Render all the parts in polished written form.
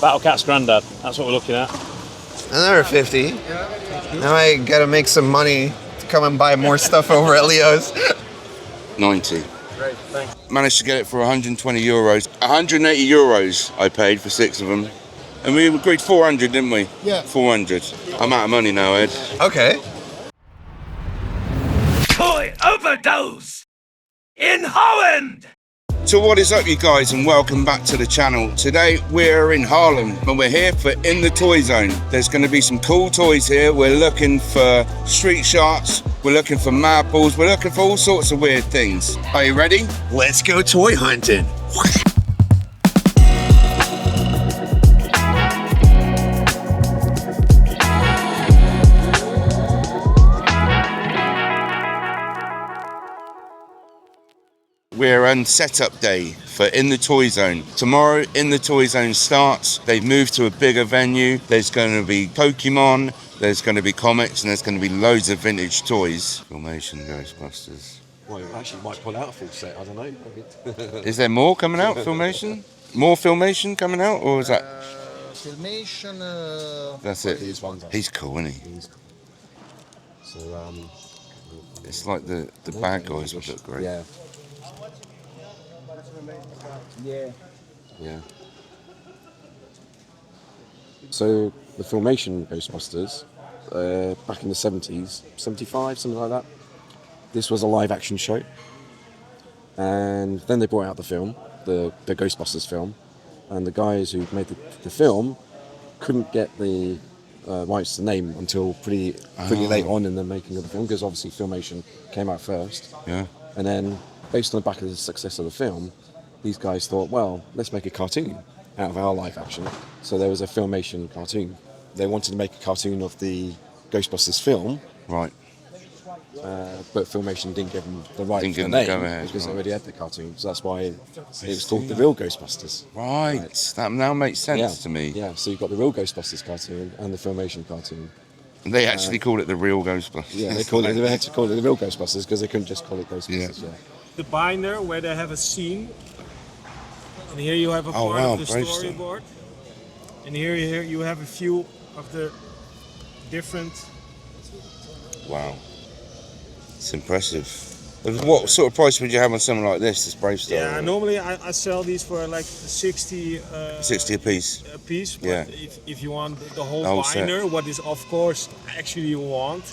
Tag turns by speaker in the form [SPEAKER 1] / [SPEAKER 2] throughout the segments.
[SPEAKER 1] Battle Cat's granddad. That's what we're looking at.
[SPEAKER 2] Another 50. Now I gotta make some money to come and buy more stuff over at Leo's.
[SPEAKER 3] 90.
[SPEAKER 1] Great, thanks.
[SPEAKER 3] Managed to get it for 120 euros. 180 euros I paid for 6 of them. And we agreed 400, didn't we?
[SPEAKER 4] Yeah.
[SPEAKER 3] 400. I'm out of money now, Ed.
[SPEAKER 2] Okay.
[SPEAKER 5] Toy Overdose in Holland!
[SPEAKER 3] So what is up, you guys, and welcome back to the channel. Today we're in Haarlem and we're here for In the Toyzone. There's going to be some cool toys here. We're looking for street sharks, we're looking for Madballs, we're looking for all sorts of weird things. Are you ready?
[SPEAKER 2] Let's go toy hunting.
[SPEAKER 3] We're on setup day for In the Toyzone. Tomorrow, In the Toyzone starts. They've moved to a bigger venue. There's going to be Pokemon, there's going to be comics, and there's going to be loads of vintage toys. Filmation Ghostbusters.
[SPEAKER 6] Well, actually, might pull out a full set. I don't know.
[SPEAKER 3] Is there more coming out? Filmation? More Filmation coming out, or is that?
[SPEAKER 4] Filmation.
[SPEAKER 3] That's it.
[SPEAKER 6] These ones.
[SPEAKER 3] He's cool, isn't he?
[SPEAKER 6] So,
[SPEAKER 3] It's like the bad guys would look great.
[SPEAKER 6] yeah.
[SPEAKER 4] Yeah.
[SPEAKER 6] Yeah. So the Filmation Ghostbusters, back in the 70s, 75, something like that. This was a live action show. And then they brought out the film, the Ghostbusters film. And the guys who made the film couldn't get the rights to the name until pretty late on in the making of the film, because obviously Filmation came out first.
[SPEAKER 3] Yeah.
[SPEAKER 6] And then, based on the back of the success of the film, these guys thought, well, let's make a cartoon out of our live action. So there was a Filmation cartoon. They wanted to make a cartoon of the Ghostbusters film,
[SPEAKER 3] Right.
[SPEAKER 6] but Filmation didn't give them the right
[SPEAKER 3] Didn't
[SPEAKER 6] for
[SPEAKER 3] give
[SPEAKER 6] the
[SPEAKER 3] them the
[SPEAKER 6] name
[SPEAKER 3] go-ahead,
[SPEAKER 6] because they
[SPEAKER 3] right.
[SPEAKER 6] already had the cartoon. So that's why it was called The Real Ghostbusters.
[SPEAKER 3] Right. That now makes sense
[SPEAKER 6] Yeah,
[SPEAKER 3] to me.
[SPEAKER 6] Yeah, so you've got the Real Ghostbusters cartoon and the Filmation cartoon.
[SPEAKER 3] They actually call it the Real Ghostbusters.
[SPEAKER 6] Yeah, they had to call it the Real Ghostbusters because they couldn't just call it Ghostbusters. Yeah.
[SPEAKER 1] The binder where they have a scene. And here you have a
[SPEAKER 3] Oh,
[SPEAKER 1] part
[SPEAKER 3] wow,
[SPEAKER 1] of the
[SPEAKER 3] brave stuff.
[SPEAKER 1] storyboard. And here you have a few of the different.
[SPEAKER 3] Wow. It's impressive. What sort of price would you have on something like this brave stuff?
[SPEAKER 1] Yeah, normally I sell these for like 60.
[SPEAKER 3] 60 a piece.
[SPEAKER 1] A piece, but
[SPEAKER 3] Yeah.
[SPEAKER 1] if you want the whole
[SPEAKER 3] Whole set.
[SPEAKER 1] binder, what is of course actually you want,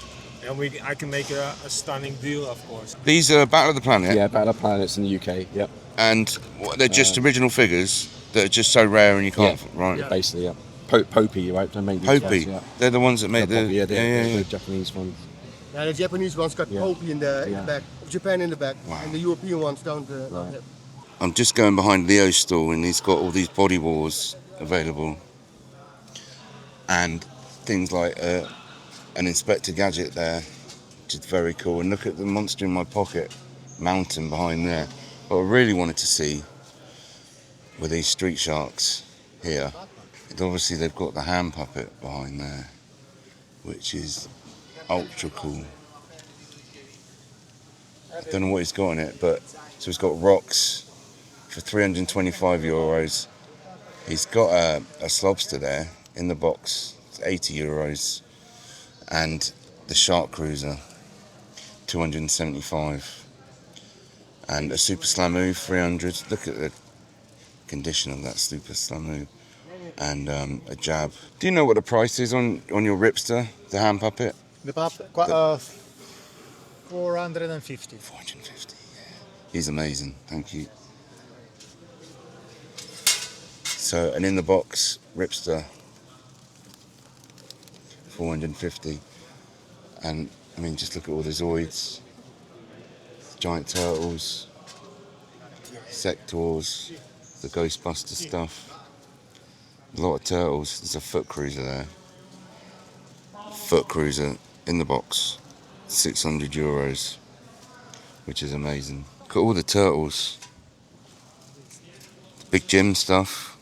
[SPEAKER 1] and I can make a stunning deal, of course.
[SPEAKER 3] These are Battle of the Planet.
[SPEAKER 6] Yeah, Battle of Planets in the UK. Yep.
[SPEAKER 3] And they're just original figures that are just so rare and you can't. Right.
[SPEAKER 6] Yeah. Basically, yeah. Popey, right? They made these
[SPEAKER 3] Popey.
[SPEAKER 6] guys, yeah.
[SPEAKER 3] They're the ones that made the.
[SPEAKER 6] the Japanese ones.
[SPEAKER 4] Yeah, the Japanese ones got Popey in the back, Japan in the back,
[SPEAKER 3] Wow.
[SPEAKER 4] and the European ones don't have.
[SPEAKER 3] I'm just going behind Leo's stall and he's got all these Body Wars available. And things like an Inspector Gadget there, which is very cool. And look at the monster in my pocket mountain behind there. What I really wanted to see were these street sharks here. And obviously they've got the hand puppet behind there, which is ultra cool. I don't know what he's got in it, but so he's got rocks for 325 euros. He's got a Slobster there in the box, it's 80 euros. And the Shark Cruiser, 275. And a Super Slamoo, 300. Look at the condition of that Super Slamoo. And a Jab. Do you know what the price is on your Ripster, the hand puppet?
[SPEAKER 7] The pup, 450.
[SPEAKER 3] 450, yeah. He's amazing, thank you. So, and in the box, Ripster, 450. And, I mean, just look at all the Zoids, giant turtles, Sectors, the Ghostbuster stuff. A lot of turtles. There's a Foot Cruiser there. Foot Cruiser in the box, 600 euros, which is amazing. Look at all the turtles. Big Jim stuff.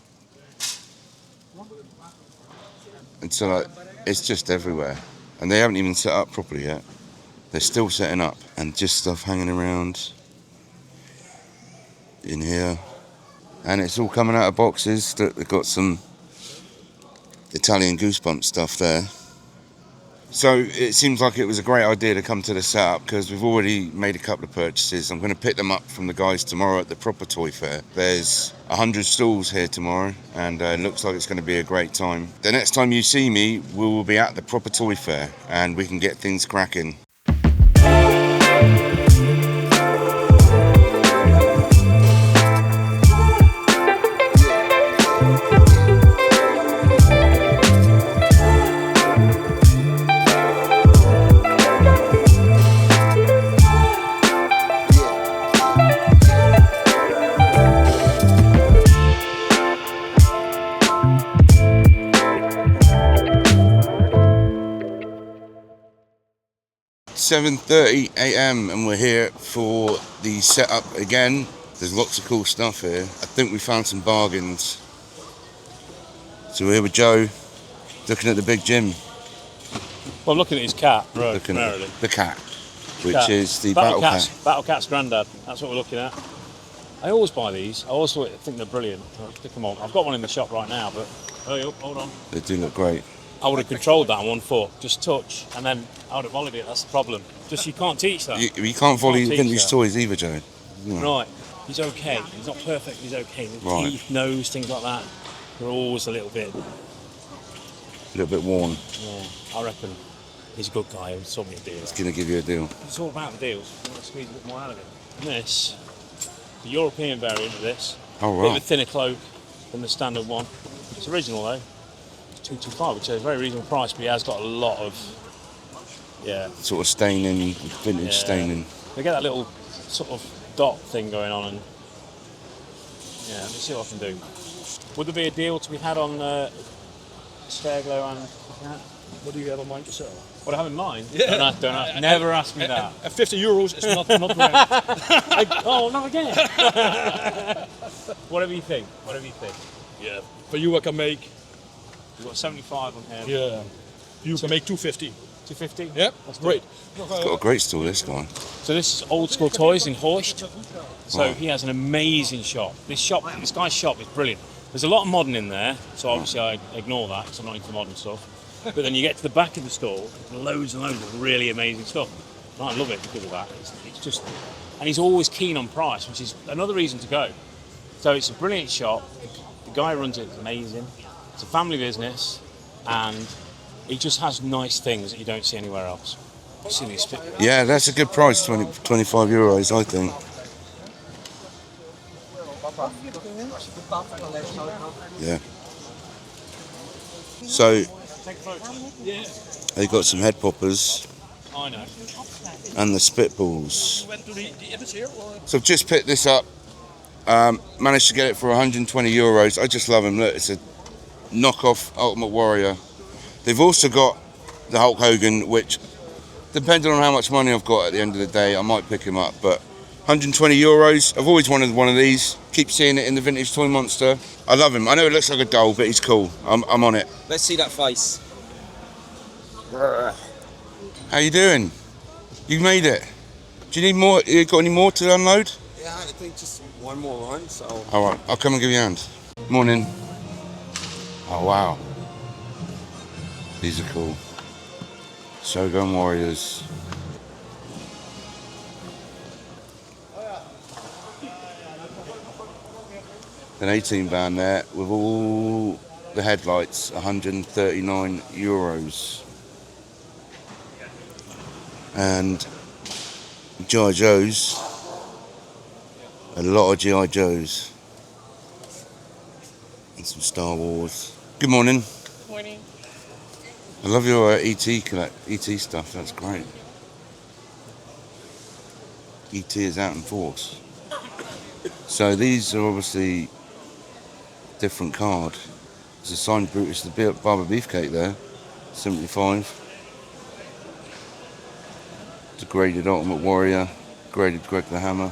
[SPEAKER 3] And so like, it's just everywhere. And they haven't even set up properly yet. They're still setting up. And just stuff hanging around in here. And it's all coming out of boxes. They've got some Italian Goosebump stuff there. So it seems like it was a great idea to come to the setup because we've already made a couple of purchases. I'm going to pick them up from the guys tomorrow at the proper toy fair. There's 100 stalls here tomorrow and it looks like it's going to be a great time. The next time you see me, we will be at the proper toy fair and we can get things cracking. .30 a.m. and we're here for the setup again. There's lots of cool stuff here. I think we found some bargains. So we're here with Joe, looking at the big Jim.
[SPEAKER 7] Well, I'm looking at his cat, right,
[SPEAKER 3] Looking
[SPEAKER 7] primarily.
[SPEAKER 3] at the cat, which is the
[SPEAKER 7] Battle
[SPEAKER 3] Battle
[SPEAKER 7] Cat's,
[SPEAKER 3] Cat.
[SPEAKER 7] Battle Cat's granddad. That's what we're looking at. I always buy these. I always think they're brilliant. I'll stick them on. I've got one in the shop right now, but hold on.
[SPEAKER 3] They do look great.
[SPEAKER 7] I would have controlled that on 1 foot, just touch, and then I would have volleyed it. That's the problem. Just you can't teach that.
[SPEAKER 3] You can't volley
[SPEAKER 7] teach
[SPEAKER 3] vintage
[SPEAKER 7] that.
[SPEAKER 3] toys either, Joe. No.
[SPEAKER 7] Right. He's okay. He's not perfect. He's okay. The
[SPEAKER 3] Right.
[SPEAKER 7] teeth, nose, things like that. They're always a little bit.
[SPEAKER 3] A little bit worn.
[SPEAKER 7] Yeah. I reckon he's a good guy. He'll sort me a deal.
[SPEAKER 3] It's going to give you a deal.
[SPEAKER 7] It's all about the deals. You want to squeeze a bit more out of it. And this, the European variant of this.
[SPEAKER 3] Oh,
[SPEAKER 7] Bit of a
[SPEAKER 3] right.
[SPEAKER 7] thinner cloak than the standard one. It's original though. It's 225, which is a very reasonable price, but he has got a lot of,
[SPEAKER 3] Sort of staining, vintage
[SPEAKER 7] Yeah.
[SPEAKER 3] staining.
[SPEAKER 7] They get that little sort of dot thing going on, and yeah, let me see what I can do. Would there be a deal to be had on Stairglow and
[SPEAKER 8] What do you have in mind to sell?
[SPEAKER 7] what I have in mind? Yeah. Don't ask, never ask me that.
[SPEAKER 8] At 50 euros, it's not grand.
[SPEAKER 7] Oh, not again. Whatever you think. Whatever you think.
[SPEAKER 8] Yeah. For you, I can make.
[SPEAKER 7] We've got 75 on here.
[SPEAKER 8] Yeah. You can make 250.
[SPEAKER 7] 250.
[SPEAKER 8] Yeah, that's great.
[SPEAKER 3] He's got a great store, this guy.
[SPEAKER 7] So this is Old School Toys in Horst. So
[SPEAKER 3] Wow.
[SPEAKER 7] he has an amazing shop. This guy's shop is brilliant. There's a lot of modern in there, so obviously I ignore that because I'm not into modern stuff. But then you get to the back of the store, loads and loads of really amazing stuff. And I love it because of that. It's just, and he's always keen on price, which is another reason to go. So it's a brilliant shop. The guy who runs it is amazing. It's a family business, and he just has nice things that you don't see anywhere else. You've seen these
[SPEAKER 3] Yeah, that's a good price, 25 euros, I think. Yeah. So, they got some head poppers
[SPEAKER 7] I know.
[SPEAKER 3] and the spitballs.
[SPEAKER 8] Went to the image here? Or?
[SPEAKER 3] So I've just picked this up. Managed to get it for 120 euros. I just love them. Look, it's a knockoff Ultimate Warrior. They've also got the Hulk Hogan, which, depending on how much money I've got at the end of the day, I might pick him up. But 120 euros. I've always wanted one of these. Keep seeing it in the Vintage Toy Monster. I love him. I know it looks like a doll, but he's cool. I'm on it.
[SPEAKER 9] Let's see that face.
[SPEAKER 3] How you doing? You made it. Do you need more? You got any more to unload?
[SPEAKER 9] Yeah, I think just one more run, so...
[SPEAKER 3] All right, I'll come and give you a hand. Morning. Oh, wow. These are cool. Shogun Warriors. An 18 van there with all the headlights, 139 euros. And G.I. Joes, a lot of G.I. Joes. And some Star Wars. Good morning.
[SPEAKER 10] Morning.
[SPEAKER 3] I love your ET stuff, that's great. ET is out in force. So these are obviously different card. There's a signed Brutus the Barber Beefcake there, 75. It's a graded Ultimate Warrior, graded Greg the Hammer.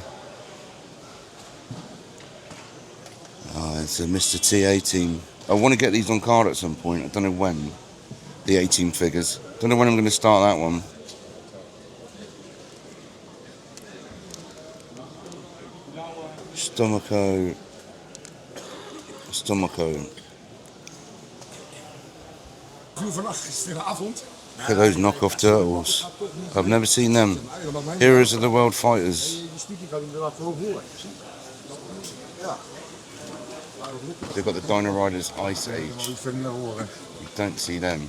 [SPEAKER 3] Oh, it's a Mr. T-A-Team. I want to get these on card at some point, I don't know when. The 18 figures. Don't know when I'm going to start that one. Stomaco. Look at those knockoff turtles. I've never seen them. Heroes of the World Fighters. They've got the Dino Riders Ice Age. You don't see them.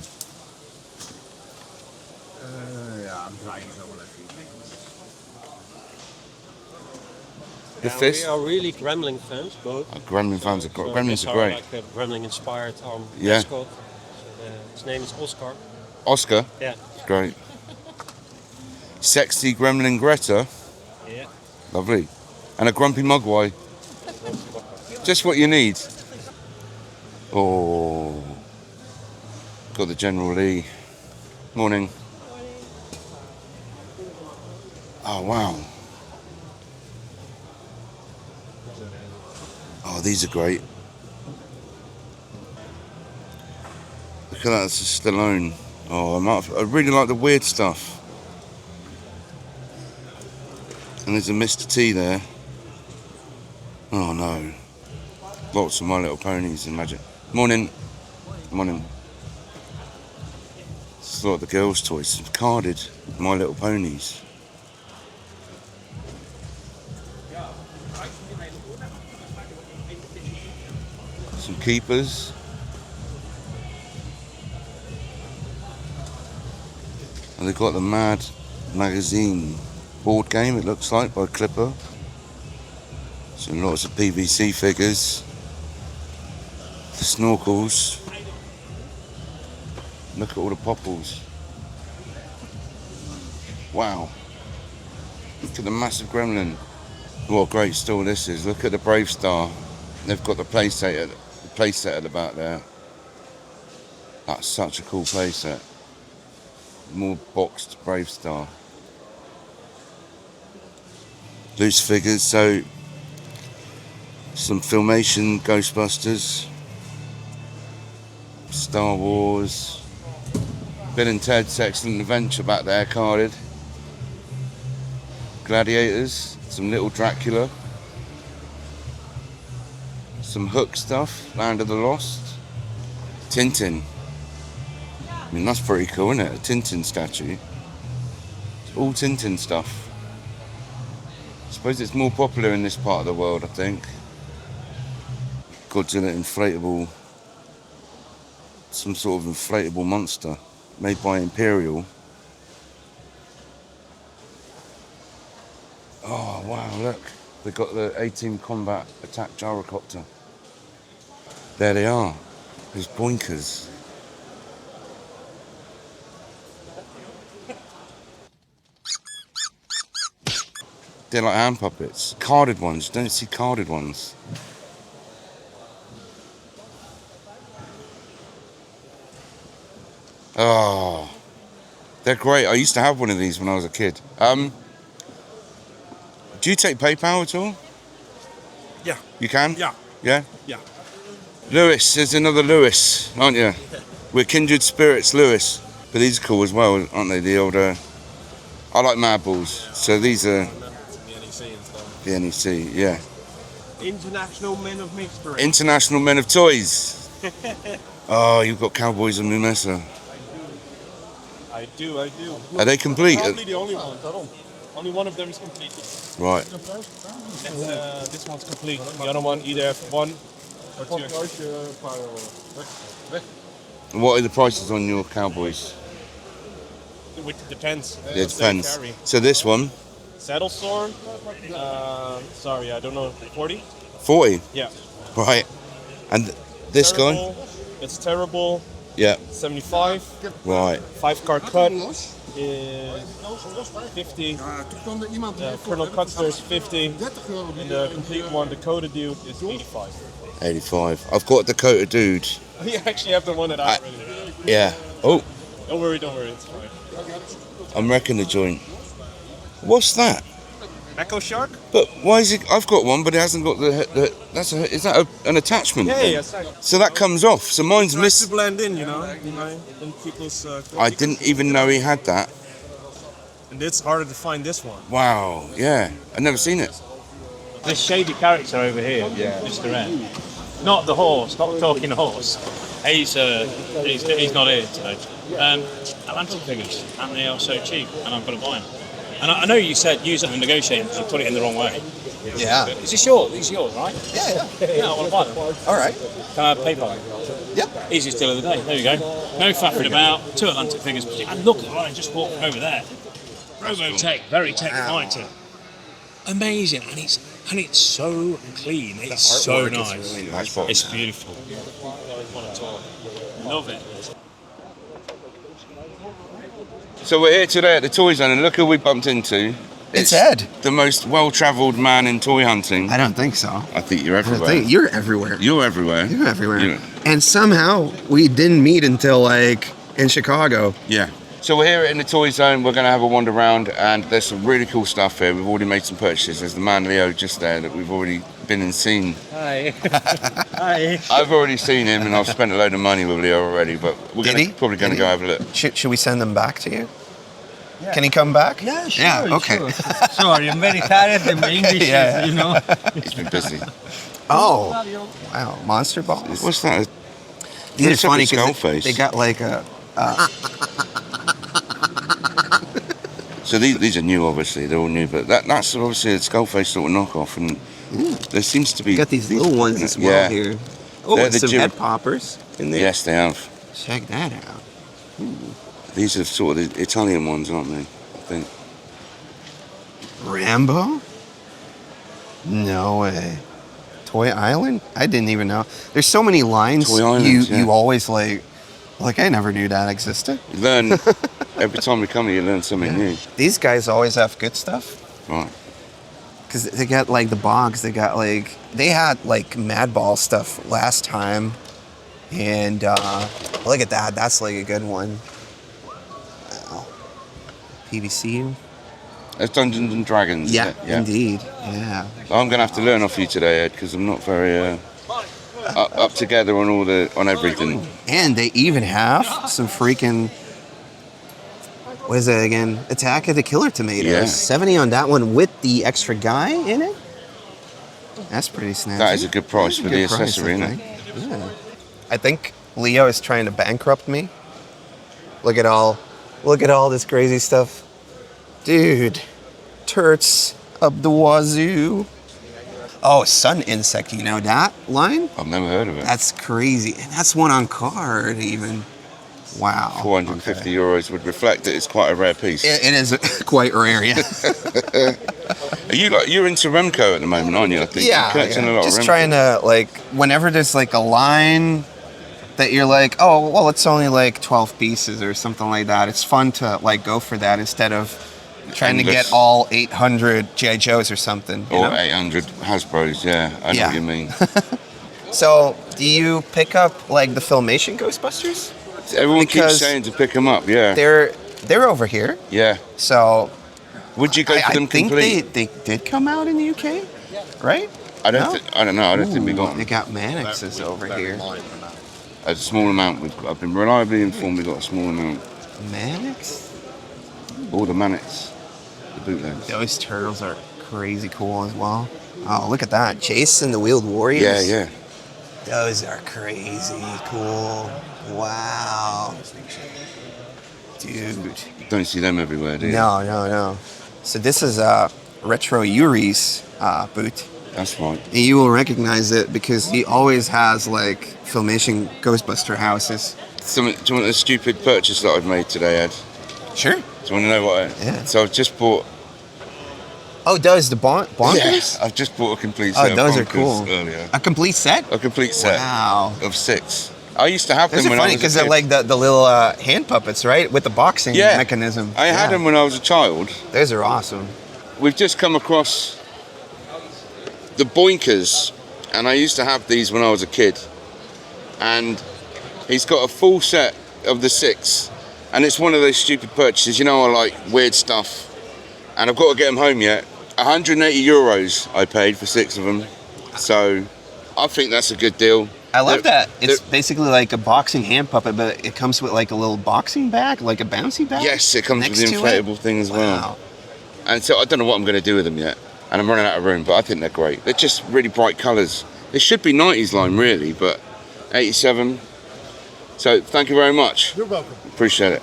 [SPEAKER 3] The fist.
[SPEAKER 10] We are really Gremlin fans, both.
[SPEAKER 3] Gremlin fans are great. Gremlins are great.
[SPEAKER 10] Like a Gremlin inspired
[SPEAKER 3] Yeah.
[SPEAKER 10] mascot. His name is Oscar.
[SPEAKER 3] Oscar?
[SPEAKER 10] Yeah.
[SPEAKER 3] Great. Sexy Gremlin Greta?
[SPEAKER 10] Yeah.
[SPEAKER 3] Lovely. And a grumpy Mogwai? Just what you need. Oh. Got the General Lee. Morning. Oh, wow. Oh, these are great. Look at that, it's a Stallone. Oh, I really like the weird stuff. And there's a Mr. T there. Oh no. Lots of My Little Ponies and Magic. Morning. Morning. It's like the girls' toys. Some carded My Little Ponies. Some keepers. And they've got the Mad Magazine board game, it looks like, by Clipper. So lots of PVC figures. The snorkels. Look at all the popples. Wow. Look at the massive gremlin. What a great store this is. Look at the Brave Star. They've got the playset at the back there. That's such a cool playset. More boxed Brave Star. Loose figures, so some Filmation Ghostbusters, Star Wars, Bill and Ted's Excellent Adventure back there carded, Gladiators, some little Dracula, some Hook stuff, Land of the Lost, Tintin. I mean, that's pretty cool, isn't it? A Tintin statue. It's all Tintin stuff. I suppose it's more popular in this part of the world, I think. Godzilla inflatable, some sort of inflatable monster made by Imperial. Oh wow, look, they've got the A-Team Combat Attack Gyrocopter. There they are, those boinkers. They're like hand puppets. Carded ones. You don't see carded ones. Oh, they're great. I used to have one of these when I was a kid. Do you take PayPal at all?
[SPEAKER 8] Yeah.
[SPEAKER 3] You can?
[SPEAKER 8] Yeah.
[SPEAKER 3] Yeah?
[SPEAKER 8] Yeah.
[SPEAKER 3] Lewis, there's another Lewis, aren't you? We're kindred spirits, Lewis. But these are cool as well, aren't they? The older. I like Madballs. So these are. The NEC, yeah.
[SPEAKER 10] International Men of Mystery.
[SPEAKER 3] International Men of Toys. Oh, you've got Cowboys and Mumessa.
[SPEAKER 8] I do.
[SPEAKER 3] Are they complete?
[SPEAKER 8] Probably the only one. Only one of them is complete.
[SPEAKER 3] Right.
[SPEAKER 8] This one's complete. The other one either have one or two.
[SPEAKER 3] What are the prices on your Cowboys?
[SPEAKER 8] It depends.
[SPEAKER 3] It depends. So this one?
[SPEAKER 8] Saddle Storm. Sorry, I don't know. 40?
[SPEAKER 3] 40?
[SPEAKER 8] Yeah.
[SPEAKER 3] Right. And this guy?
[SPEAKER 8] It's terrible.
[SPEAKER 3] Yeah.
[SPEAKER 8] 75.
[SPEAKER 3] Right.
[SPEAKER 8] 5-card cut is 50. Colonel Custer is 50. And the complete one, the Coda Dude, is 85.
[SPEAKER 3] 85. I've got Dakota Dude.
[SPEAKER 8] You actually have the one that I really.
[SPEAKER 3] Yeah. Oh.
[SPEAKER 8] Don't worry, it's fine.
[SPEAKER 3] I'm wrecking the joint. What's that?
[SPEAKER 8] Echo Shark?
[SPEAKER 3] But why is it? I've got one, but it hasn't got the. Is that an attachment?
[SPEAKER 8] Yeah.
[SPEAKER 3] So that comes off. So mine's missing.
[SPEAKER 8] To blend in, you know. In people's.
[SPEAKER 3] I didn't even know he had that.
[SPEAKER 8] And it's harder to find this one.
[SPEAKER 3] Wow. Yeah. I've never seen it.
[SPEAKER 7] This shady character over here, Mr. N. Not the horse, not the talking horse. He's not here today. Atlantic figures, and they are so cheap, and I'm going to buy them. And I know you said use it and negotiate, but you put it in the wrong way.
[SPEAKER 2] Yeah.
[SPEAKER 7] Is this yours? These are yours, right?
[SPEAKER 2] Yeah.
[SPEAKER 7] Yeah, I want to buy them.
[SPEAKER 2] All right.
[SPEAKER 7] Can I have PayPal?
[SPEAKER 2] Yep.
[SPEAKER 7] Easiest deal of the day. There you go. No faffing about. 2 Atlantic figures. And look at what I just walked over there. Robotech, very tech fighter. Amazing, and it's so clean. It's so nice.
[SPEAKER 3] Really nice.
[SPEAKER 7] It's beautiful. Love it.
[SPEAKER 3] So we're here today at the Toyzone, and look who we bumped into.
[SPEAKER 2] It's Ed,
[SPEAKER 3] the most well-travelled man in toy hunting.
[SPEAKER 2] I don't think so.
[SPEAKER 3] I think you're everywhere.
[SPEAKER 2] You're everywhere.
[SPEAKER 3] You're everywhere.
[SPEAKER 2] You're everywhere. And somehow we didn't meet until like in Chicago.
[SPEAKER 3] Yeah. So we're here in the Toyzone. We're going to have a wander around, and there's some really cool stuff here. We've already made some purchases. There's the man Leo just there that we've already been and seen.
[SPEAKER 10] Hi. Hi.
[SPEAKER 3] I've already seen him, and I've spent a load of money with Leo already. But we're probably going to go have a look.
[SPEAKER 2] Should we send them back to you? Yeah. Can he come back?
[SPEAKER 10] Yeah, sure.
[SPEAKER 2] Yeah, okay.
[SPEAKER 10] Sure. Sorry, I'm very tired. My English is, you know.
[SPEAKER 3] He's been busy.
[SPEAKER 2] Oh, wow. Monster balls?
[SPEAKER 3] What's that?
[SPEAKER 2] These are funny
[SPEAKER 3] because
[SPEAKER 2] they got like a...
[SPEAKER 3] So these are new, obviously. They're all new, but that's obviously a Skullface sort of knockoff, and there seems to be...
[SPEAKER 2] You got these little ones as well here. Oh,
[SPEAKER 3] they're
[SPEAKER 2] and some head poppers in there.
[SPEAKER 3] Yes, they have.
[SPEAKER 2] Check that out. Ooh.
[SPEAKER 3] These are sort of the Italian ones, aren't they? I think.
[SPEAKER 2] Rambo? No way. Toy Island? I didn't even know. There's so many lines
[SPEAKER 3] Toy Island,
[SPEAKER 2] you always like I never knew that existed.
[SPEAKER 3] You learn, every time we come here, you learn something new.
[SPEAKER 2] These guys always have good stuff.
[SPEAKER 3] Right.
[SPEAKER 2] Because they got like the bogs, they had like Madball stuff last time. And look at that, that's like a good one. Wow. PVC.
[SPEAKER 3] That's Dungeons and Dragons.
[SPEAKER 2] Yeah,
[SPEAKER 3] yeah,
[SPEAKER 2] indeed. Yeah.
[SPEAKER 3] I'm gonna have to learn off you today, Ed, because I'm not very up together on everything.
[SPEAKER 2] And they even have some freaking, what is it again? Attack of the Killer Tomatoes.
[SPEAKER 3] Yeah.
[SPEAKER 2] 70 on that one with the extra guy in it. That's pretty snazzy.
[SPEAKER 3] That is a good price for the accessory, isn't it?
[SPEAKER 2] Yeah. I think Leo is trying to bankrupt me. Look at all this crazy stuff. Dude, turrets up the wazoo. Oh, sun insect, you know that line?
[SPEAKER 3] I've never heard of it.
[SPEAKER 2] That's crazy. And that's one on card even. Wow.
[SPEAKER 3] 450 euros would reflect that it's quite a rare piece.
[SPEAKER 2] It is quite rare, yeah.
[SPEAKER 3] You're into Remco at the moment, aren't you? I think.
[SPEAKER 2] Yeah,
[SPEAKER 3] You're collecting a lot
[SPEAKER 2] just
[SPEAKER 3] of Remco.
[SPEAKER 2] trying to, like, whenever there's like a line that you're like, oh, well, it's only like 12 pieces or something like that. It's fun to like go for that instead of trying to get all 800 G.I. Joes or something.
[SPEAKER 3] Or 800 Hasbros, yeah. I know what you mean.
[SPEAKER 2] So, do you pick up like the Filmation Ghostbusters?
[SPEAKER 3] Everyone keeps saying to pick them up, yeah.
[SPEAKER 2] They're over here.
[SPEAKER 3] Yeah.
[SPEAKER 2] So,
[SPEAKER 3] would you go for them complete?
[SPEAKER 2] I think they did come out in the UK, right?
[SPEAKER 3] I don't know. I don't think we got them.
[SPEAKER 2] They got Mannixes over here.
[SPEAKER 3] A small amount. I've been reliably informed we got a small amount.
[SPEAKER 2] Mannix?
[SPEAKER 3] All the Mannix. The bootlegs.
[SPEAKER 2] Those turtles are crazy cool as well. Oh, look at that. Jason the Wheeled Warriors.
[SPEAKER 3] Yeah, yeah.
[SPEAKER 2] Those are crazy cool. Wow. Dude.
[SPEAKER 3] Don't see them everywhere, do you?
[SPEAKER 2] No. So this is Retro Yuri's boot.
[SPEAKER 3] That's right.
[SPEAKER 2] And you will recognize it because he always has like Filmation Ghostbuster houses.
[SPEAKER 3] Do you want the stupid purchase that I've made today, Ed?
[SPEAKER 2] Sure.
[SPEAKER 3] Do you want to know what?
[SPEAKER 2] Yeah.
[SPEAKER 3] So I've just bought.
[SPEAKER 2] Oh, does the bonkers?
[SPEAKER 3] Yes, I've just bought a complete set.
[SPEAKER 2] Oh, those
[SPEAKER 3] of
[SPEAKER 2] are cool.
[SPEAKER 3] Earlier.
[SPEAKER 2] A complete set?
[SPEAKER 3] A complete set.
[SPEAKER 2] Wow.
[SPEAKER 3] Of 6. I used to have them
[SPEAKER 2] Those are
[SPEAKER 3] when
[SPEAKER 2] funny
[SPEAKER 3] I was
[SPEAKER 2] because
[SPEAKER 3] a
[SPEAKER 2] they're
[SPEAKER 3] kid.
[SPEAKER 2] like the little hand puppets, right? With the boxing mechanism.
[SPEAKER 3] I had them when I was a child.
[SPEAKER 2] Those are awesome.
[SPEAKER 3] We've just come across the Boinkers, and I used to have these when I was a kid. And he's got a full set of the 6, and it's one of those stupid purchases. You know, I like weird stuff, and I've got to get them home yet. 180 euros I paid for 6 of them, so I think that's a good deal.
[SPEAKER 2] I love that. It's basically like a boxing hand puppet, but it comes with like a little boxing bag, like a bouncy bag.
[SPEAKER 3] Yes, it comes with the inflatable thing as well. And so I don't know what I'm going to do with them yet, and I'm running out of room, but I think they're great. They're just really bright colours. It should be 90s line really, but 87. So thank you very much.
[SPEAKER 4] You're welcome.
[SPEAKER 3] Appreciate it.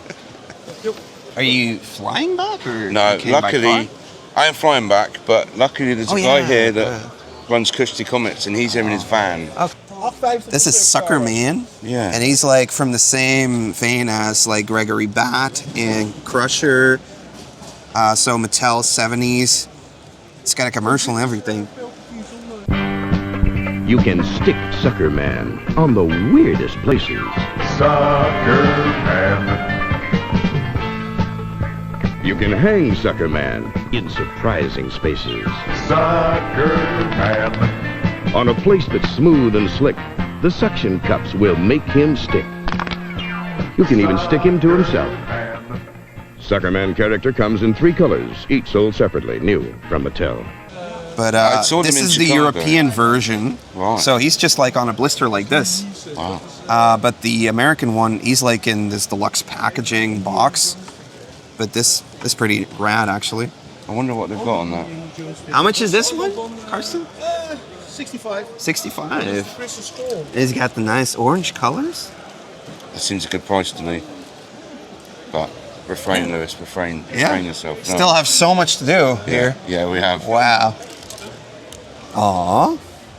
[SPEAKER 2] Are you flying back or?
[SPEAKER 3] No,
[SPEAKER 2] you came by
[SPEAKER 3] luckily,
[SPEAKER 2] car?
[SPEAKER 3] I am flying back, but luckily there's a guy
[SPEAKER 2] yeah,
[SPEAKER 3] here that runs Cushy Comics, and he's here in his van.
[SPEAKER 2] This is Sucker Man.
[SPEAKER 3] Yeah.
[SPEAKER 2] And he's like from the same vein as like Gregory Bat and Crusher. So Mattel 70s. It's got a commercial and everything.
[SPEAKER 11] You can stick Sucker Man on the weirdest places. Sucker Man. You can hang Sucker Man in surprising spaces. Sucker Man. On a place that's smooth and slick, the suction cups will make him stick. You can even stick him to himself. Sucker Man character comes in 3 colors, each sold separately, new from Mattel.
[SPEAKER 2] But this is the European version.
[SPEAKER 3] Right.
[SPEAKER 2] So he's just like on a blister like this.
[SPEAKER 3] Wow.
[SPEAKER 2] But the American one, he's like in this deluxe packaging box. But this is pretty rad, actually.
[SPEAKER 3] I wonder what they've got on that.
[SPEAKER 2] How much is this one, Carson?
[SPEAKER 4] 65.
[SPEAKER 2] 65. He's got the nice orange colors.
[SPEAKER 3] That seems a good price to me. But refrain, Lewis, refrain yourself. No.
[SPEAKER 2] Still have so much to do here.
[SPEAKER 3] Yeah, we have.
[SPEAKER 2] Wow. Aw.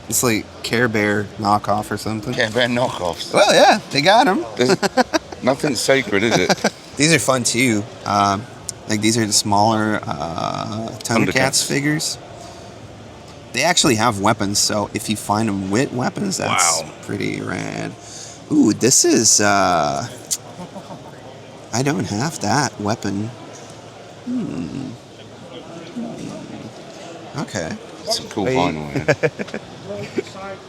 [SPEAKER 2] It's like Care Bear knockoff or something.
[SPEAKER 3] Care Bear knockoffs.
[SPEAKER 2] Well, yeah, they got them.
[SPEAKER 3] Nothing's sacred, is it?
[SPEAKER 2] These are fun too. Like these are the smaller Thundercats figures. They actually have weapons, so if you find them with weapons, that's pretty rad. Ooh, this is... I don't have that weapon. Okay.
[SPEAKER 3] Some cool vinyl here.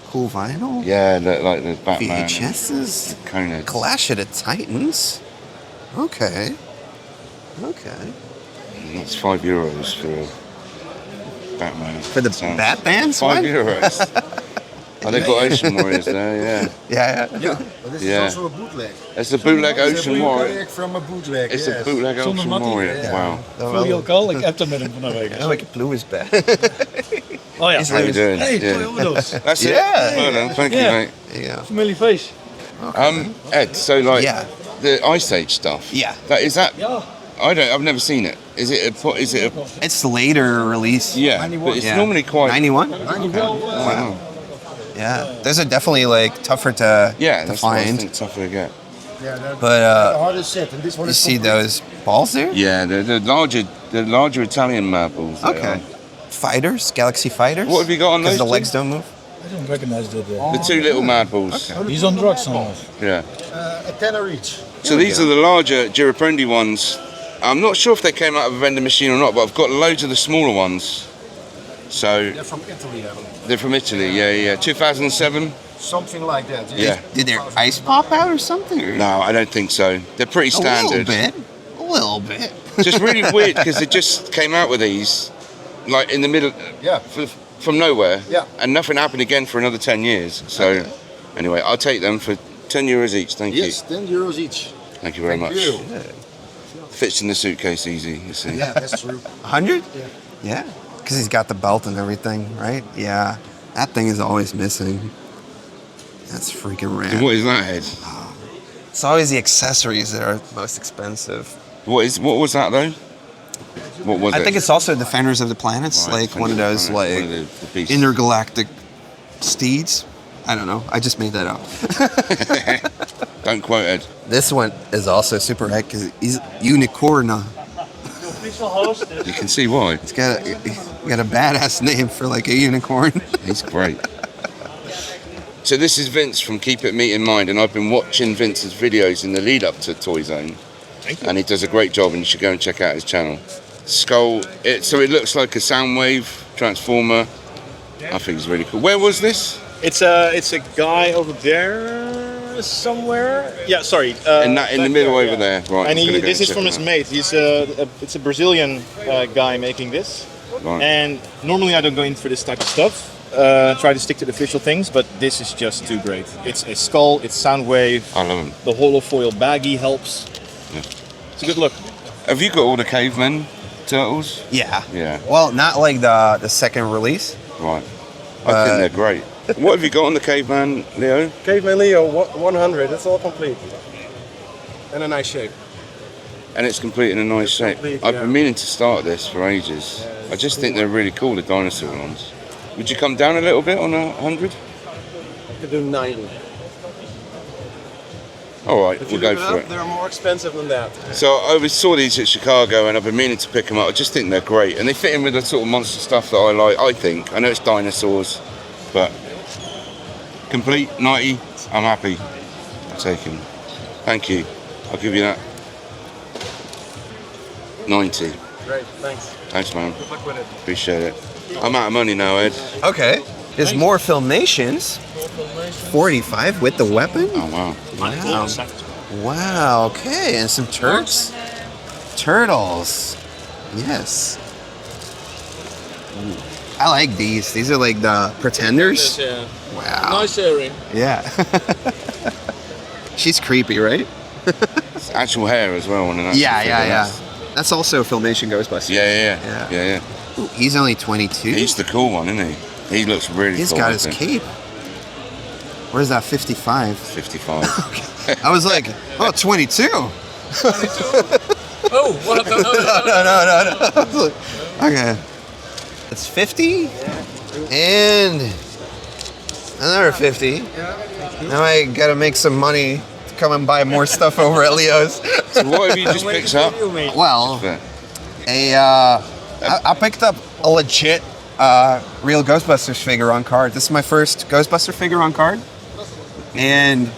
[SPEAKER 2] Cool vinyl?
[SPEAKER 3] Yeah, like the Batman.
[SPEAKER 2] VHS's?
[SPEAKER 3] Coneheads.
[SPEAKER 2] Clash of the Titans? Okay. Okay.
[SPEAKER 3] That's €5 for Batman.
[SPEAKER 2] For the Batman's one?
[SPEAKER 3] €5. Oh, they've got Ocean Warriors there, yeah.
[SPEAKER 2] Yeah.
[SPEAKER 4] But this is also a bootleg.
[SPEAKER 3] It's a bootleg Ocean Warrior.
[SPEAKER 4] From a bootleg,
[SPEAKER 3] It's a bootleg Ocean Warrior. Wow.
[SPEAKER 10] Vul je ook al? Ik heb hem met hem van een week.
[SPEAKER 2] Oh, like Blue is bad.
[SPEAKER 10] Oh ja.
[SPEAKER 3] How you doing?
[SPEAKER 10] Hey,
[SPEAKER 3] Yeah.
[SPEAKER 10] Toy Overdose.
[SPEAKER 3] That's it.
[SPEAKER 2] Yeah.
[SPEAKER 3] Well done. Thank you, mate.
[SPEAKER 2] Yeah.
[SPEAKER 10] Familiar face.
[SPEAKER 3] Ed, so like the Ice Age stuff.
[SPEAKER 2] Yeah.
[SPEAKER 3] Is that?
[SPEAKER 10] Yeah.
[SPEAKER 3] I've never seen it. Is it a?
[SPEAKER 2] It's later release.
[SPEAKER 3] Yeah, but it's normally quite.
[SPEAKER 2] 91?
[SPEAKER 3] Wow.
[SPEAKER 2] Yeah. Those are definitely like tougher to
[SPEAKER 3] That's what I
[SPEAKER 2] find.
[SPEAKER 3] think tougher to get.
[SPEAKER 4] Yeah,
[SPEAKER 2] But
[SPEAKER 4] the hardest set, and this one
[SPEAKER 2] you
[SPEAKER 4] is
[SPEAKER 2] see those balls there?
[SPEAKER 3] Yeah, the larger Italian Madballs.
[SPEAKER 2] Okay. Fighters, Galaxy Fighters.
[SPEAKER 3] What have you got on those?
[SPEAKER 2] Because the
[SPEAKER 3] two?
[SPEAKER 2] legs don't move.
[SPEAKER 10] I don't recognize that.
[SPEAKER 3] The 2 little Madballs.
[SPEAKER 2] Okay.
[SPEAKER 10] He's on drugs almost.
[SPEAKER 3] Yeah.
[SPEAKER 4] a tenner each.
[SPEAKER 3] So these are the larger Giraprendi ones. I'm not sure if they came out of a vending machine or not, but I've got loads of the smaller ones. So
[SPEAKER 4] They're from Italy,
[SPEAKER 3] they're from Italy. Yeah. 2007.
[SPEAKER 4] something like that.
[SPEAKER 3] Yeah.
[SPEAKER 2] Did their ice pop out or something? Or?
[SPEAKER 3] No, I don't think so. They're pretty standard.
[SPEAKER 2] A little bit.
[SPEAKER 3] Just really weird because they just came out with these, like in the middle, from nowhere.
[SPEAKER 4] Yeah.
[SPEAKER 3] And nothing happened again for another 10 years. So, anyway, I'll take them for €10 each. Thank you.
[SPEAKER 4] Yes, €10 each.
[SPEAKER 3] Thank you very much.
[SPEAKER 4] You.
[SPEAKER 3] Fits in the suitcase easy. You see.
[SPEAKER 4] Yeah, that's true.
[SPEAKER 2] 100?
[SPEAKER 4] Yeah.
[SPEAKER 2] Yeah. Because he's got the belt and everything, right? Yeah. That thing is always missing. That's freaking rad.
[SPEAKER 3] What is that, Ed?
[SPEAKER 2] It's always the accessories that are most expensive.
[SPEAKER 3] What was that though? What was it?
[SPEAKER 2] I think it's also Defenders of the Planets,
[SPEAKER 3] Right,
[SPEAKER 2] like one of those
[SPEAKER 3] Defenders
[SPEAKER 2] like
[SPEAKER 3] of the Planet, one of the beasts.
[SPEAKER 2] intergalactic steeds. I don't know. I just made that up.
[SPEAKER 3] Don't quote Ed.
[SPEAKER 2] This one is also super rad because he's unicorn.
[SPEAKER 3] You can see why.
[SPEAKER 2] He's got a badass name for like a unicorn.
[SPEAKER 3] He's great. So this is Vince from Keep It Meat in Mind, and I've been watching Vince's videos in the lead up to Toyzone. And he does a great job, and you should go and check out his channel. Skull, so it looks like a Soundwave transformer. I think it's really cool. Where was this?
[SPEAKER 8] It's a guy over there somewhere. Yeah, sorry.
[SPEAKER 3] In the middle over there, right?
[SPEAKER 8] And
[SPEAKER 3] I'm gonna go
[SPEAKER 8] this is
[SPEAKER 3] check
[SPEAKER 8] from
[SPEAKER 3] it
[SPEAKER 8] his
[SPEAKER 3] out.
[SPEAKER 8] mate. It's a Brazilian guy making this.
[SPEAKER 3] Right.
[SPEAKER 8] And normally I don't go in for this type of stuff. Try to stick to the official things, but this is just too great. It's a skull, it's Soundwave.
[SPEAKER 3] I love him.
[SPEAKER 8] The holofoil baggie helps.
[SPEAKER 3] Yeah.
[SPEAKER 8] It's a good look.
[SPEAKER 3] Have you got all the cavemen turtles?
[SPEAKER 2] Yeah.
[SPEAKER 3] Yeah.
[SPEAKER 2] Well, not like the second release.
[SPEAKER 3] Right. I think they're great. What have you got on the caveman, Leo?
[SPEAKER 4] Caveman Leo 100. It's all complete. In a nice shape.
[SPEAKER 3] And it's complete in a nice shape.
[SPEAKER 4] complete,
[SPEAKER 3] I've
[SPEAKER 4] yeah.
[SPEAKER 3] been meaning to start this for ages.
[SPEAKER 4] Yeah,
[SPEAKER 3] I just think they're really cool, the dinosaur ones. Would you come down a little bit on 100?
[SPEAKER 4] I could do 90.
[SPEAKER 3] All right,
[SPEAKER 4] If
[SPEAKER 3] we'll
[SPEAKER 4] you
[SPEAKER 3] go
[SPEAKER 4] look
[SPEAKER 3] for
[SPEAKER 4] up,
[SPEAKER 3] it.
[SPEAKER 4] they're more expensive than that.
[SPEAKER 3] So I always saw these at Chicago and I've been meaning to pick them up. I just think they're great. And they fit in with the sort of monster stuff that I like, I think. I know it's dinosaurs, but complete, 90, I'm happy. I'll take him. Thank you. I'll give you that. 90.
[SPEAKER 4] Great, thanks.
[SPEAKER 3] Thanks, man.
[SPEAKER 4] Good luck with it.
[SPEAKER 3] Appreciate it. I'm out of money now, Ed.
[SPEAKER 2] Okay. There's more Filmations. 45 with the weapon?
[SPEAKER 3] Oh, wow.
[SPEAKER 2] Wow. Wow, okay. And some turds? Turtles. Yes. Ooh. I like these. These are like the Pretenders.
[SPEAKER 1] Yeah.
[SPEAKER 2] Wow.
[SPEAKER 1] Nice earring.
[SPEAKER 2] Yeah. She's creepy, right?
[SPEAKER 3] It's actual hair as well. On an actual
[SPEAKER 2] Yeah,
[SPEAKER 3] figure.
[SPEAKER 2] That's also Filmation Ghostbusters.
[SPEAKER 3] Yeah.
[SPEAKER 2] Ooh, he's only 22.
[SPEAKER 3] He's the cool one, isn't he? He looks really
[SPEAKER 2] He's
[SPEAKER 3] cool.
[SPEAKER 2] got
[SPEAKER 3] I
[SPEAKER 2] his
[SPEAKER 3] think.
[SPEAKER 2] cape. Where's that 55?
[SPEAKER 3] 55.
[SPEAKER 2] I was like, oh, 22.
[SPEAKER 1] Oh, what have
[SPEAKER 2] No. Okay. It's 50 and another 50. Now I gotta make some money to come and buy more stuff over at Leo's.
[SPEAKER 3] So what have you just picked up?
[SPEAKER 2] Well, I picked up a legit real Ghostbusters figure on card. This is my first Ghostbuster figure on card. And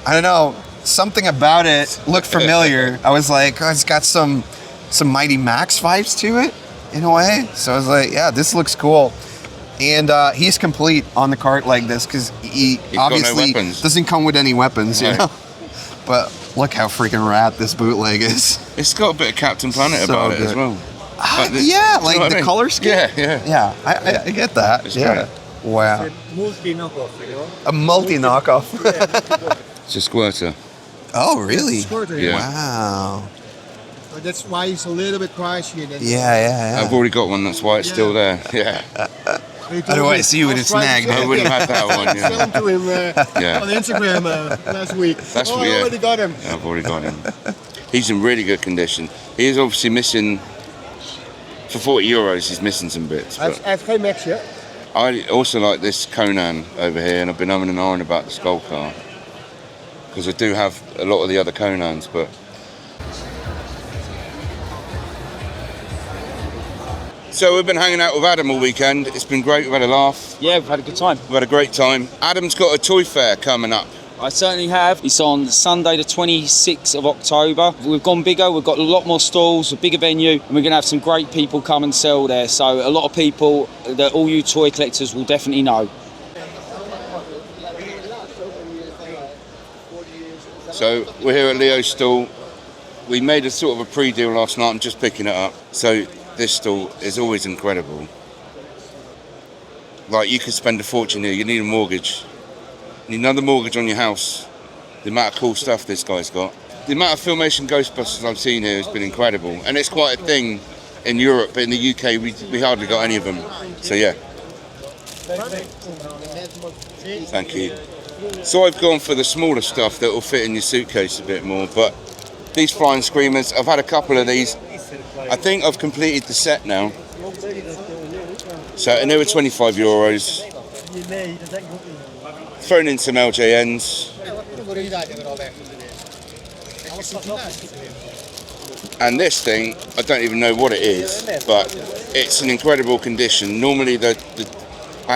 [SPEAKER 2] I don't know, something about it looked familiar. I was like, oh, it's got some Mighty Max vibes to it in a way. So I was like, yeah, this looks cool. And he's complete on the cart like this because he obviously doesn't come with any weapons, you know? But look how freaking rad this bootleg is.
[SPEAKER 3] It's got a bit of Captain Planet about it as well.
[SPEAKER 2] Yeah, like the color scheme.
[SPEAKER 3] Yeah.
[SPEAKER 2] I get that.
[SPEAKER 3] It's
[SPEAKER 2] yeah.
[SPEAKER 3] great.
[SPEAKER 2] Wow.
[SPEAKER 4] Multi-knockoff, you know?
[SPEAKER 2] A multi-knockoff.
[SPEAKER 3] It's a squirter.
[SPEAKER 2] Oh, really?
[SPEAKER 4] Squirter,
[SPEAKER 3] Yeah.
[SPEAKER 2] Wow.
[SPEAKER 4] So that's why it's a little bit pricier than
[SPEAKER 2] Yeah.
[SPEAKER 3] I've already got one, that's why it's still there. Yeah.
[SPEAKER 2] Otherwise, you would have snagged
[SPEAKER 3] I
[SPEAKER 2] it.
[SPEAKER 3] wouldn't have had that one. Yeah.
[SPEAKER 4] Sell him to him
[SPEAKER 3] Yeah.
[SPEAKER 4] on Instagram last week.
[SPEAKER 3] That's
[SPEAKER 4] I
[SPEAKER 3] what, yeah.
[SPEAKER 4] already got him.
[SPEAKER 3] Yeah, I've already got him. He's in really good condition. He is obviously missing, for 40 euros, he's missing some bits.
[SPEAKER 4] Hij
[SPEAKER 3] But
[SPEAKER 4] heeft geen max, yeah?
[SPEAKER 3] I also like this Conan over here, and I've been umming and ahhing about the Skull car. Because I do have a lot of the other Conans, but... So we've been hanging out with Adam all weekend. It's been great, we've had a laugh.
[SPEAKER 10] Yeah, we've had a good time.
[SPEAKER 3] We've had a great time. Adam's got a toy fair coming up.
[SPEAKER 10] I certainly have. It's on Sunday the 26th of October. We've gone bigger, we've got a lot more stalls, a bigger venue, and we're going to have some great people come and sell there. So a lot of people that all you toy collectors will definitely know.
[SPEAKER 3] So we're here at Leo's stall. We made a sort of a pre-deal last night, I'm just picking it up. So this stall is always incredible. Like, you could spend a fortune here, you need a mortgage. You need another mortgage on your house. The amount of cool stuff this guy's got. The amount of Filmation Ghostbusters I've seen here has been incredible. And it's quite a thing in Europe, but in the UK we hardly got any of them. So yeah. Thank you. So I've gone for the smaller stuff that will fit in your suitcase a bit more, but these Flying Screamers, I've had a couple of these. I think I've completed the set now. So, and they were 25 euros. Thrown in some LJNs. And this thing, I don't even know what it is, but it's in incredible condition. Normally, I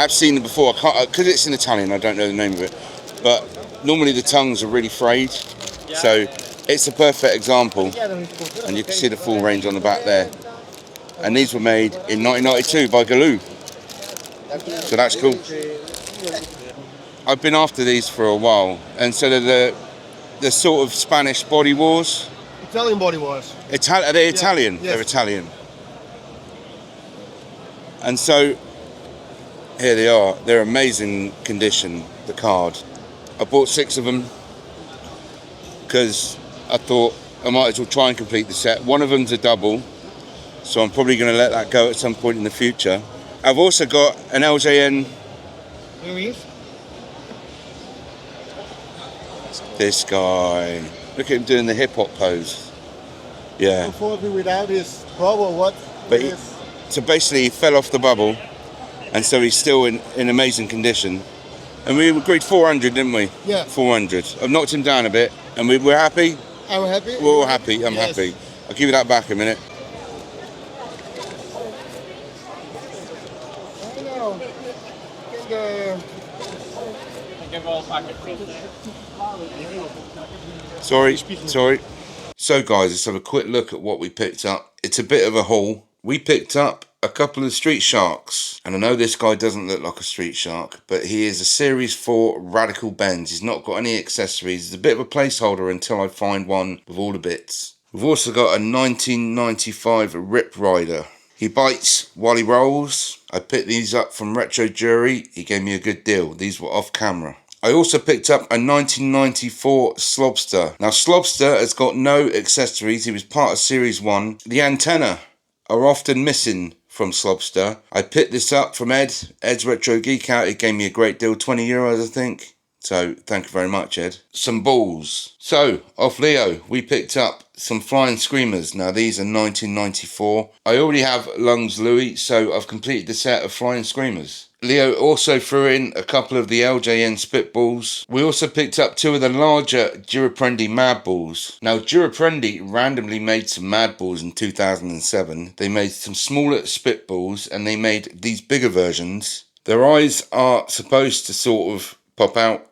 [SPEAKER 3] have seen them before, I can't, because it's in Italian, I don't know the name of it, but normally the tongues are really frayed, so it's a perfect example, and you can see the full range on the back there. And these were made in 1992 by Galoo, so that's cool. I've been after these for a while, and so they're the sort of Spanish Body Wars.
[SPEAKER 4] Italian Body Wars.
[SPEAKER 3] Are they Italian?
[SPEAKER 4] Yes.
[SPEAKER 3] They're Italian. And so, here they are. They're amazing condition, the card. I bought 6 of them because I thought I might as well try and complete the set. One of them's a double, so I'm probably going to let that go at some point in the future. I've also got an LJN This guy. Look at him doing the hip hop pose. Yeah.
[SPEAKER 4] Unfortunately, without his bubble, what?
[SPEAKER 3] But so basically, he fell off the bubble, and so he's still in amazing condition. And we agreed 400, didn't we?
[SPEAKER 4] Yeah.
[SPEAKER 3] 400. I've knocked him down a bit, and we're happy.
[SPEAKER 4] I'm happy.
[SPEAKER 3] We're all happy. I'm
[SPEAKER 4] Yes.
[SPEAKER 3] happy. I'll give you that back a minute.
[SPEAKER 4] I know.
[SPEAKER 3] Sorry. So guys, let's have a quick look at what we picked up. It's a bit of a haul. We picked up a couple of street sharks, and I know this guy doesn't look like a street shark, but he is a Series 4 Radical Bends. He's not got any accessories. It's a bit of a placeholder until I find one with all the bits. We've also got a 1995 Rip Rider. He bites while he rolls. I picked these up from Retro Jury. He gave me a good deal. These were off camera. I also picked up a 1994 Slobster. Now Slobster has got no accessories. He was part of Series 1. The antenna are often missing from Slobster. I picked this up from Ed's Retro Geek Out. He gave me a great deal, 20 euros I think. So thank you very much, Ed. Some balls. So off Leo, we picked up some Flying Screamers. Now these are 1994. I already have Lungs Louis, so I've completed the set of Flying Screamers. Leo also threw in a couple of the LJN Spitballs. We also picked up two of the larger Duraprendi Madballs. Now Duraprendi randomly made some Madballs in 2007. They made some smaller Spitballs and they made these bigger versions. Their eyes are supposed to sort of pop out,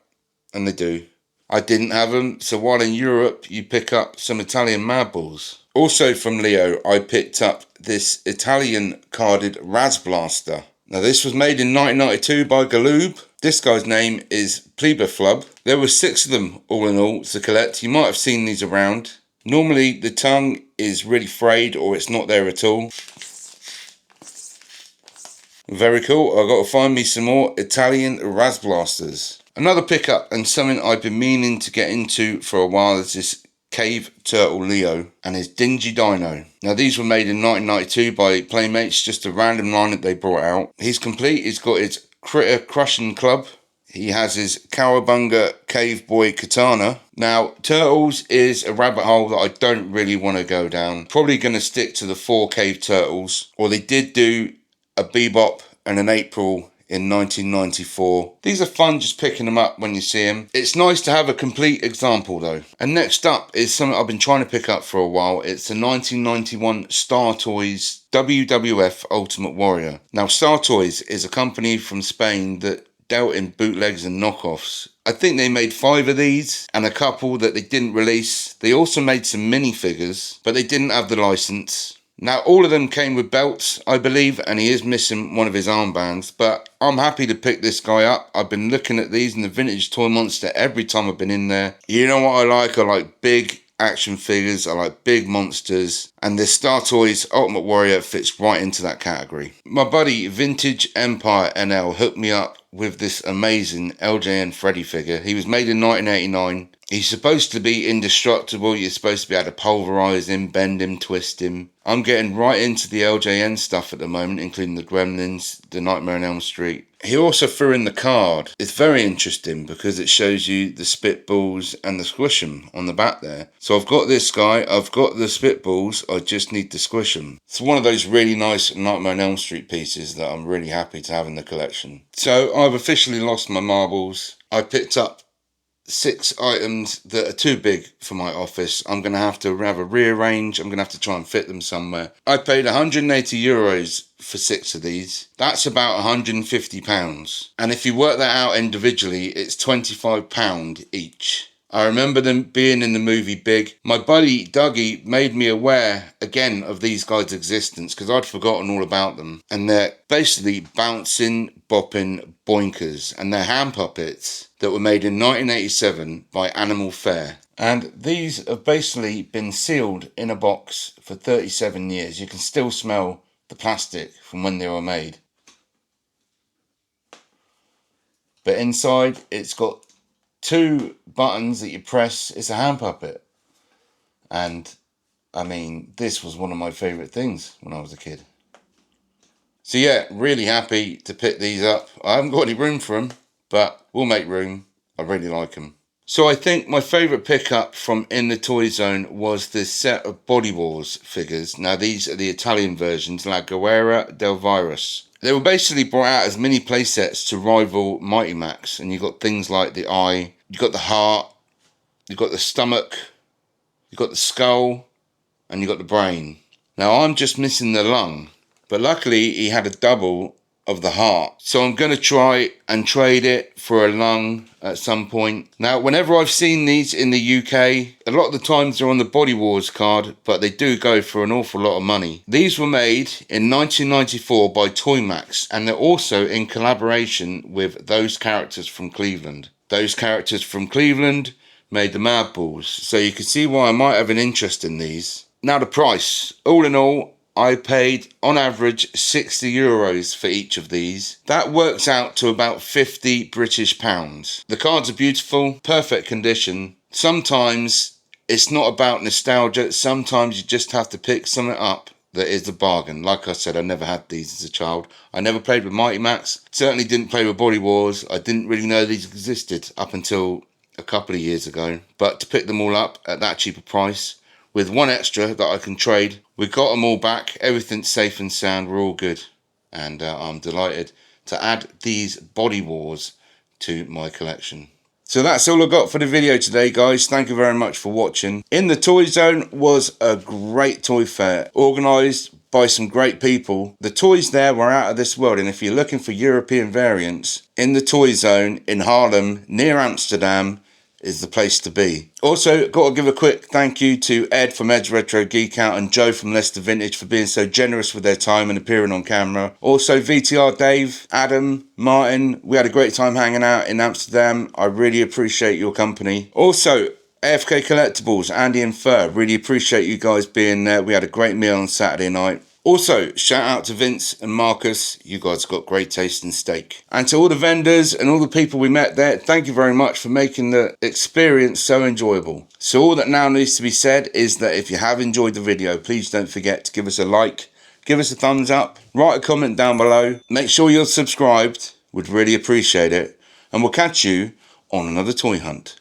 [SPEAKER 3] and they do. I didn't have them, so while in Europe you pick up some Italian Madballs. Also from Leo, I picked up this Italian carded Razblaster. Now this was made in 1992 by Galoob. This guy's name is Plebeflub. There were 6 of them all in all to collect. You might have seen these around. Normally the tongue is really frayed or it's not there at all. Very cool. I've got to find me some more Italian Razblasters. Another pickup and something I've been meaning to get into for a while is this Cave Turtle Leo and his Dingy Dino. Now these were made in 1992 by Playmates, just a random line that they brought out. He's complete. He's got his Critter Crushing Club. He has his Cowabunga Cave Boy Katana. Now Turtles is a rabbit hole that I don't really want to go down. Probably going to stick to the 4 Cave Turtles, or they did do a Bebop and an April in 1994. These are fun just picking them up when you see them. It's nice to have a complete example though. And next up is something I've been trying to pick up for a while. It's the 1991 Star Toys WWF Ultimate Warrior. Now Star Toys is a company from Spain that dealt in bootlegs and knockoffs. I think they made 5 of these and a couple that they didn't release. They also made some minifigures, but they didn't have the license. Now, all of them came with belts, I believe, and he is missing one of his armbands, but I'm happy to pick this guy up. I've been looking at these in the Vintage Toy Monster every time I've been in there. You know what I like? I like big action figures, I like big monsters, and this Star Toys Ultimate Warrior fits right into that category. My buddy Vintage Empire NL hooked me up with this amazing LJN Freddy figure. He was made in 1989. He's supposed to be indestructible. You're supposed to be able to pulverize him, bend him, twist him. I'm getting right into the LJN stuff at the moment, including the Gremlins, the Nightmare on Elm Street. He also threw in the card. It's very interesting because it shows you the Spitballs and the Squish 'em on the back there. So I've got this guy, I've got the Spitballs, I just need to squish them. It's one of those really nice Nightmare on Elm Street pieces that I'm really happy to have in the collection. So I've officially lost my marbles. I picked up 6 items that are too big for my office. I'm going to have a rearrange. I'm going to have to try and fit them somewhere. I paid 180 euros for 6 of these. That's about 150 pounds. And if you work that out individually, it's 25 pound each. I remember them being in the movie Big. My buddy Douggy made me aware again of these guys' existence because I'd forgotten all about them. And they're basically bouncing, bopping boinkers. And they're hand puppets that were made in 1987 by Animal Fair. And these have basically been sealed in a box for 37 years. You can still smell the plastic from when they were made. But inside it's got 2 buttons that you press. It's a hand puppet. And I mean, this was one of my favourite things when I was a kid. So yeah, really happy to pick these up. I haven't got any room for them, but we'll make room. I really like them. So I think my favourite pickup from in the Toyzone was this set of Body Wars figures. Now these are the Italian versions, La Guerra del Virus. They were basically brought out as mini playsets to rival Mighty Max, and you got things like the eye, you got the heart, you got the stomach, you got the skull, and you got the brain. Now I'm just missing the lung, but luckily he had a double of the heart. So I'm going to try and trade it for a lung at some point. Now, whenever I've seen these in the UK, a lot of the times they're on the Body Wars card, but they do go for an awful lot of money. These were made in 1994 by Toymax, and they're also in collaboration with those characters from Cleveland. Those characters from Cleveland made the Madballs, so you can see why I might have an interest in these. Now the price, all in all, I paid on average €60 for each of these. That works out to about 50 British pounds. The cards are beautiful, perfect condition. Sometimes it's not about nostalgia, sometimes you just have to pick something up that is a bargain. Like I said, I never had these as a child. I never played with Mighty Max, certainly didn't play with Body Wars. I didn't really know these existed up until a couple of years ago. But to pick them all up at that cheaper price, with one extra that I can trade, we got them all back, everything's safe and sound, we're all good. And I'm delighted to add these Body Wars to my collection. So that's all I got for the video today, guys. Thank you very much for watching. In the Toyzone was a great toy fair, organised by some great people. The toys there were out of this world, and if you're looking for European variants, in the Toyzone in Haarlem, near Amsterdam, is the place to be. Also, got to give a quick thank you to Ed from Ed's Retro Geek Out and Joe from Leicester Vintage for being so generous with their time and appearing on camera. Also, VTR Dave, Adam, Martin, we had a great time hanging out in Amsterdam. I really appreciate your company. Also, AFK Collectibles, Andy and Fur, really appreciate you guys being there. We had a great meal on Saturday night. Also, shout out to Vince and Marcus, you guys got great taste in steak. And to all the vendors and all the people we met there, thank you very much for making the experience so enjoyable. So all that now needs to be said is that if you have enjoyed the video, please don't forget to give us a like, give us a thumbs up, write a comment down below, make sure you're subscribed, would really appreciate it. And we'll catch you on another toy hunt.